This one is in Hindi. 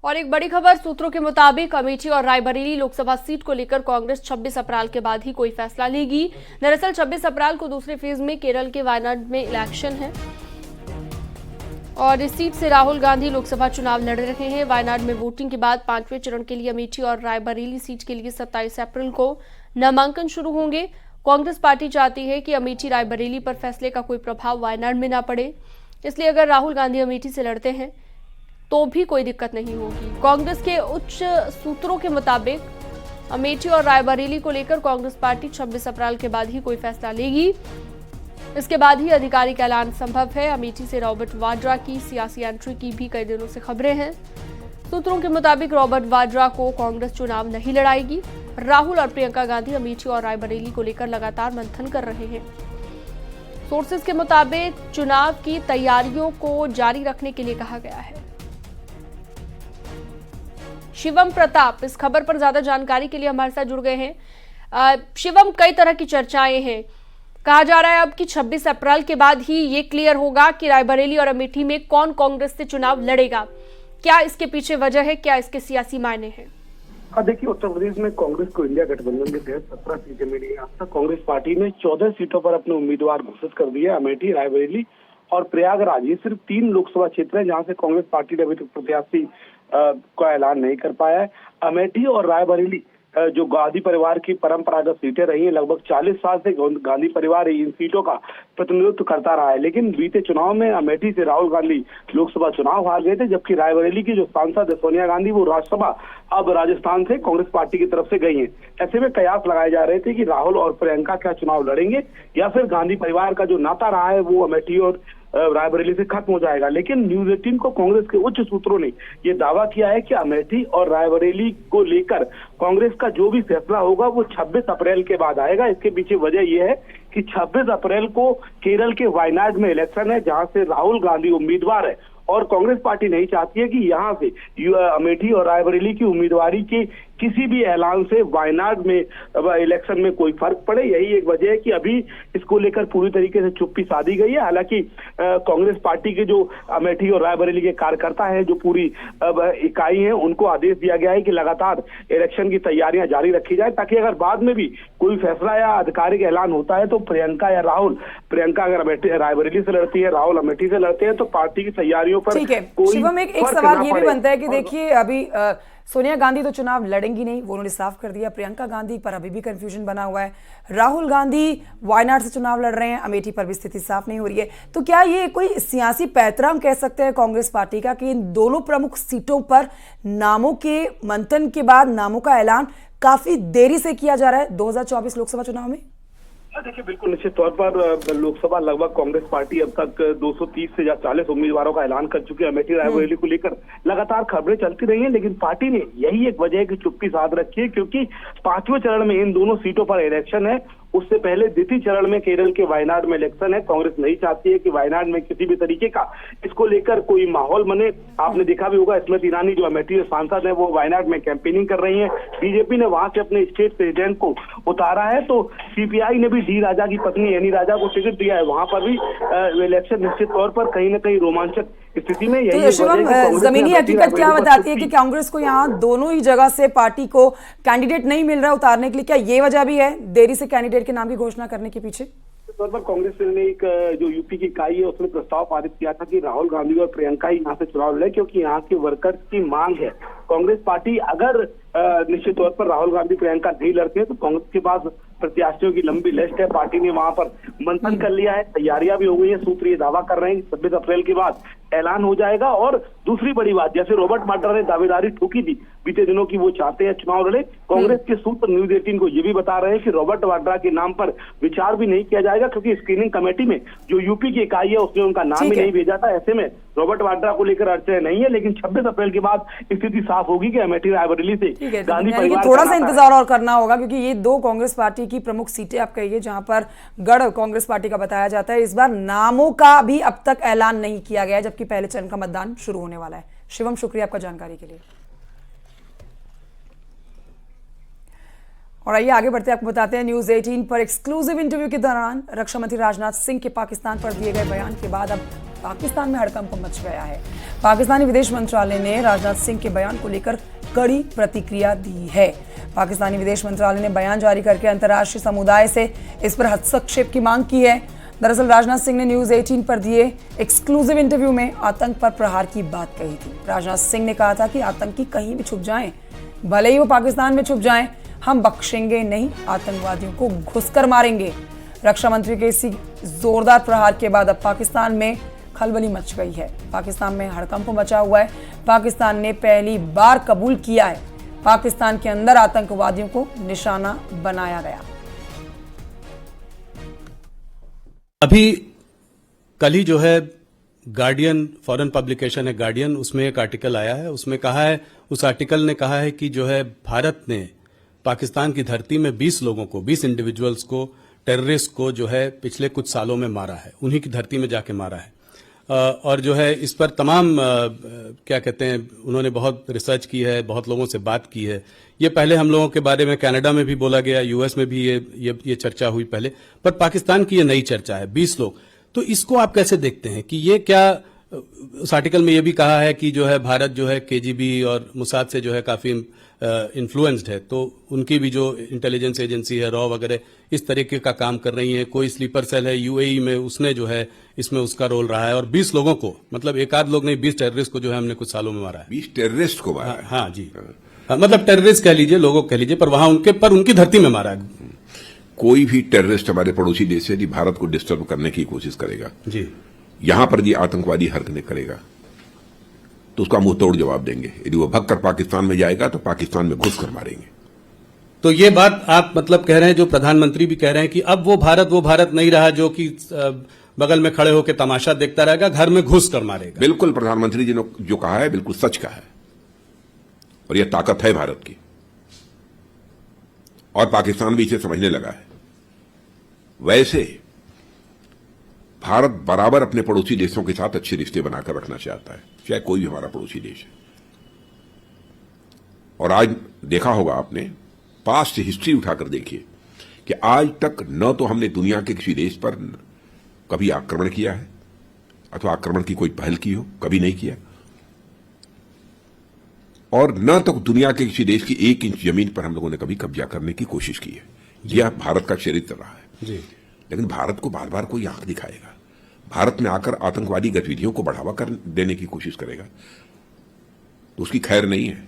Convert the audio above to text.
और एक बड़ी खबर सूत्रों के मुताबिक अमेठी और रायबरेली लोकसभा सीट को लेकर कांग्रेस 26 अप्रैल के बाद ही कोई फैसला लेगी। दरअसल 26 अप्रैल को दूसरे फेज में केरल के वायनाड में इलेक्शन है और इस सीट से राहुल गांधी लोकसभा चुनाव लड़ रहे हैं। वायनाड में वोटिंग के बाद 5वें चरण के लिए अमेठी और रायबरेली सीट के लिए 27 अप्रैल को नामांकन शुरू होंगे। कांग्रेस पार्टी चाहती है कि अमेठी रायबरेली पर फैसले का कोई प्रभाव वायनाड में न पड़े, इसलिए अगर राहुल गांधी अमेठी से लड़ते हैं तो भी कोई दिक्कत नहीं होगी। कांग्रेस के उच्च सूत्रों के मुताबिक अमेठी और रायबरेली को लेकर कांग्रेस पार्टी 26 अप्रैल के बाद ही कोई फैसला लेगी। इसके बाद ही आधिकारिक ऐलान संभव है। अमेठी से रॉबर्ट वाड्रा की सियासी एंट्री की भी कई दिनों से खबरें हैं। सूत्रों के मुताबिक रॉबर्ट वाड्रा को कांग्रेस चुनाव नहीं लड़ाएगी। राहुल और प्रियंका गांधी अमेठी और रायबरेली को लेकर लगातार मंथन कर रहे हैं। सोर्सेज के मुताबिक चुनाव की तैयारियों को जारी रखने के लिए कहा गया है। शिवम प्रताप इस खबर पर ज्यादा जानकारी के लिए हमारे साथ जुड़ गए हैं। शिवम, कई तरह की चर्चाएं हैं। कहा जा रहा है अब कि 26 अप्रैल के बाद ही ये क्लियर होगा कि रायबरेली और अमेठी में कौन कांग्रेस से चुनाव लड़ेगा। क्या इसके पीछे वजह है, क्या इसके सियासी मायने हैं? हाँ, देखिए, उत्तर प्रदेश में कांग्रेस को इंडिया गठबंधन के तहत 17 सीटें मिली हैं। अब तक कांग्रेस पार्टी ने 14 सीटों पर अपने उम्मीदवार घोषित कर दिए। अमेठी, रायबरेली और प्रयागराज, ये सिर्फ 3 लोकसभा क्षेत्र हैं जहां से कांग्रेस पार्टी ने अभी तक प्रत्याशी का ऐलान नहीं कर पाया है। अमेठी और रायबरेली जो गांधी परिवार की परंपरागत सीटें रही हैं, लगभग 40 साल से गांधी परिवार इन सीटों का प्रतिनिधित्व करता रहा है। लेकिन बीते चुनाव में अमेठी से राहुल गांधी लोकसभा चुनाव हार गए थे, जबकि रायबरेली की जो सांसद है सोनिया गांधी, वो राज्यसभा अब राजस्थान से कांग्रेस पार्टी की तरफ से गई हैं। ऐसे में कयास लगाए जा रहे थे कि राहुल और प्रियंका क्या चुनाव लड़ेंगे या फिर गांधी परिवार का जो नाता रहा है वो अमेठी और रायबरेली से खत्म हो जाएगा। लेकिन न्यूज 18 को कांग्रेस के उच्च सूत्रों ने यह दावा किया है कि अमेठी और रायबरेली को लेकर कांग्रेस का जो भी फैसला होगा वो 26 अप्रैल के बाद आएगा। इसके पीछे वजह यह है कि 26 अप्रैल को केरल के वायनाड में इलेक्शन है, जहां से राहुल गांधी उम्मीदवार है और कांग्रेस पार्टी नहीं चाहती है कि यहां से अमेठी और रायबरेली की उम्मीदवारी के किसी भी ऐलान से वायनाड में इलेक्शन में कोई फर्क पड़े। यही एक वजह है कि अभी इसको लेकर पूरी तरीके से चुप्पी साधी गई है। हालांकि कांग्रेस पार्टी के जो अमेठी और रायबरेली के कार्यकर्ता हैं, जो पूरी इकाई है, उनको आदेश दिया गया है कि लगातार इलेक्शन की तैयारियां जारी रखी जाए, ताकि अगर बाद में भी कोई फैसला या आधिकारिक ऐलान होता है तो प्रियंका या राहुल, प्रियंका अगर रायबरेली से लड़ती है, राहुल अमेठी से लड़ते हैं, तो पार्टी की तैयारियों पर ठीक है। शिवम, एक सवाल ये भी बनता है कि देखिए अभी सोनिया गांधी तो चुनाव लड़ेंगी नहीं, वो उन्होंने साफ कर दिया। प्रियंका गांधी पर अभी भी कंफ्यूजन बना हुआ है। राहुल गांधी वायनाड से चुनाव लड़ रहे हैं, अमेठी पर भी स्थिति साफ नहीं हो रही है। तो क्या ये कोई सियासी पैतरा हम कह सकते हैं कांग्रेस पार्टी का कि इन दोनों प्रमुख सीटों पर नामों के मंथन के बाद नामों का ऐलान काफी देरी से किया जा रहा है 2024 लोकसभा चुनाव में? देखिए, बिल्कुल निश्चित तौर पर लोकसभा लगभग कांग्रेस पार्टी अब तक 230 से या 40 उम्मीदवारों का ऐलान कर चुकी है। अमेठी रायबरेली को लेकर लगातार खबरें चलती रही हैं, लेकिन पार्टी ने यही एक वजह है कि चुप्पी साध रखी है, क्योंकि 5वें चरण में इन दोनों सीटों पर इलेक्शन है। उससे पहले द्वितीय चरण में केरल के वायनाड में इलेक्शन है। कांग्रेस नहीं चाहती है कि वायनाड में किसी भी तरीके का इसको लेकर कोई माहौल बने। आपने देखा भी होगा, स्मृति ईरानी जो अमेठी सांसद है वो वायनाड में कैंपेनिंग कर रही है। बीजेपी ने वहां से अपने स्टेट प्रेसिडेंट को उतारा है, तो सीपीआई ने भी डी राजा की पत्नी एनी राजा को टिकट दिया है। वहां पर भी इलेक्शन निश्चित तौर पर कहीं न कहीं रोमांचक स्थिति में। तो शिवम, जमीनी हकीकत क्या बताती है कि कांग्रेस को यहाँ दोनों ही जगह से पार्टी को कैंडिडेट नहीं मिल रहा है उतारने के लिए? क्या ये वजह भी है देरी से कैंडिडेट के नाम की घोषणा करने के पीछे? तौर पर कांग्रेस ने एक जो यूपी की इकाई है उसने प्रस्ताव पारित किया था कि राहुल गांधी और प्रियंका ही यहाँ से चुनाव लड़े, क्योंकि यहाँ के वर्कर्स की मांग है। कांग्रेस पार्टी अगर निश्चित तौर पर राहुल गांधी प्रियंका नहीं लड़ते हैं तो कांग्रेस के पास प्रत्याशियों की लंबी लिस्ट है। पार्टी ने वहां पर मंथन कर लिया है, तैयारियां भी हो गई है। सूत्र ये दावा कर रहे हैं कि 26 अप्रैल के बाद ऐलान हो जाएगा। और दूसरी बड़ी बात, जैसे रॉबर्ट वाड्रा ने दावेदारी ठोकी थी बीते दिनों की वो चाहते हैं चुनाव लड़े, कांग्रेस के सूत्र न्यूज 18 को ये भी बता रहे हैं कि रॉबर्ट वाड्रा के नाम पर विचार भी नहीं किया जाएगा, क्योंकि स्क्रीनिंग कमेटी में जो यूपी की इकाई है उसने उनका नाम ही नहीं भेजा था। ऐसे में रॉबर्ट वाड्रा को लेकर अड़चने नहीं है, लेकिन 26 अप्रैल के बाद स्थिति साफ होगी कि अमेठी रायबरेली से गांधी परिवार थोड़ा सा इंतजार और करना होगा, क्योंकि ये 2 कांग्रेस पार्टी की प्रमुख सीटें आप कहिए जहां पर गढ़ कांग्रेस पार्टी का बताया जाता है। इस बार नामों का भी अब तक ऐलान नहीं किया गया, जबकि पहले चरण का मतदान शुरू होने वाला है। शिवम, शुक्रिया आपका जानकारी के लिए। और आइए आगे बढ़ते आपको बताते हैं न्यूज 18 पर एक्सक्लूसिव इंटरव्यू के दौरान रक्षा मंत्री राजनाथ सिंह के पाकिस्तान पर दिए गए बयान के बाद अब पाकिस्तान में हड़कंप मच गया है। पाकिस्तानी विदेश मंत्रालय ने राजनाथ सिंह के बयान को लेकर कड़ी प्रतिक्रिया दी है। पाकिस्तानी विदेश मंत्रालय ने बयान जारी करके अंतर्राष्ट्रीय समुदाय से इस पर हस्तक्षेप की मांग की है। दरअसल राजनाथ सिंह ने न्यूज 18 पर दिए एक्सक्लूसिव इंटरव्यू में आतंक पर प्रहार की बात कही थी। राजनाथ सिंह ने कहा था कि आतंकी कहीं भी छुप जाएं, भले ही वो पाकिस्तान में छुप जाएं, हम बख्शेंगे नहीं, आतंकवादियों को घुसकर मारेंगे। रक्षा मंत्री के इसी जोरदार प्रहार के बाद अब पाकिस्तान में खलबली मच गई है। पाकिस्तान में हड़कंप मचा हुआ है। पाकिस्तान ने पहली बार कबूल किया है पाकिस्तान के अंदर आतंकवादियों को निशाना बनाया गया। अभी कल ही जो है गार्डियन, फॉरेन पब्लिकेशन है गार्डियन, उसमें एक आर्टिकल आया है। उसमें कहा है, उस आर्टिकल ने कहा है कि जो है भारत ने पाकिस्तान की धरती में 20 लोगों को, 20 इंडिविजुअल्स को, टेररिस्ट को जो है पिछले कुछ सालों में मारा है, उन्हीं की धरती में जाके मारा है। और जो है इस पर तमाम क्या कहते हैं, उन्होंने बहुत रिसर्च की है, बहुत लोगों से बात की है। ये पहले हम लोगों के बारे में कनाडा में भी बोला गया, यूएस में भी ये चर्चा हुई पहले, पर पाकिस्तान की ये नई चर्चा है, 20 लोग। तो इसको आप कैसे देखते हैं कि ये क्या, उस आर्टिकल में ये भी कहा है कि जो है भारत जो है केजीबी और मुसाद से जो है काफी इन्फ्लुएंस्ड है, तो उनकी भी जो इंटेलिजेंस एजेंसी है, रॉ वगैरह, इस तरीके का काम कर रही है। कोई स्लीपर सेल है यूएई में, उसने जो है इसमें उसका रोल रहा है। और 20 लोगों को, मतलब एक आध लोग नहीं, 20 टेररिस्ट को जो है हमने कुछ सालों में मारा है। 20 टेररिस्ट को मारा है? हाँ जी, मतलब टेररिस्ट कह लीजिए, लोगों कह लीजिए, पर वहां उनकी धरती में मारा है। कोई भी टेररिस्ट हमारे पड़ोसी देश से यदि भारत को डिस्टर्ब करने की कोशिश करेगा जी, यहां पर ये आतंकवादी हरकतें करेगा, तो उसका मुंह तोड़ जवाब देंगे। यदि वो भगकर पाकिस्तान में जाएगा तो पाकिस्तान में घुसकर मारेंगे। तो ये बात आप मतलब कह रहे हैं, जो प्रधानमंत्री भी कह रहे हैं कि अब वो भारत नहीं रहा जो कि बगल में खड़े होकर तमाशा देखता रहेगा, घर में घुस कर मारेगा। बिल्कुल, प्रधानमंत्री जी ने जो कहा है बिल्कुल सच कहा है, और यह ताकत है भारत की, और पाकिस्तान भी इसे समझने लगा है। वैसे भारत बराबर अपने पड़ोसी देशों के साथ अच्छे रिश्ते बनाकर रखना चाहता है, चाहे कोई भी हमारा पड़ोसी देश है। और आज देखा होगा आपने, पास्ट हिस्ट्री उठाकर देखिए कि आज तक न तो हमने दुनिया के किसी देश पर कभी आक्रमण किया है, अथवा आक्रमण की कोई पहल की हो, कभी नहीं किया। और न तो दुनिया के किसी देश की 1 इंच जमीन पर हम लोगों ने कभी कब्जा करने की कोशिश की है। यह भारत का चरित्र रहा है जी। लेकिन भारत को बार बार कोई आंख दिखाएगा, भारत में आकर आतंकवादी गतिविधियों को बढ़ावा कर देने की कोशिश करेगा, तो उसकी खैर नहीं है।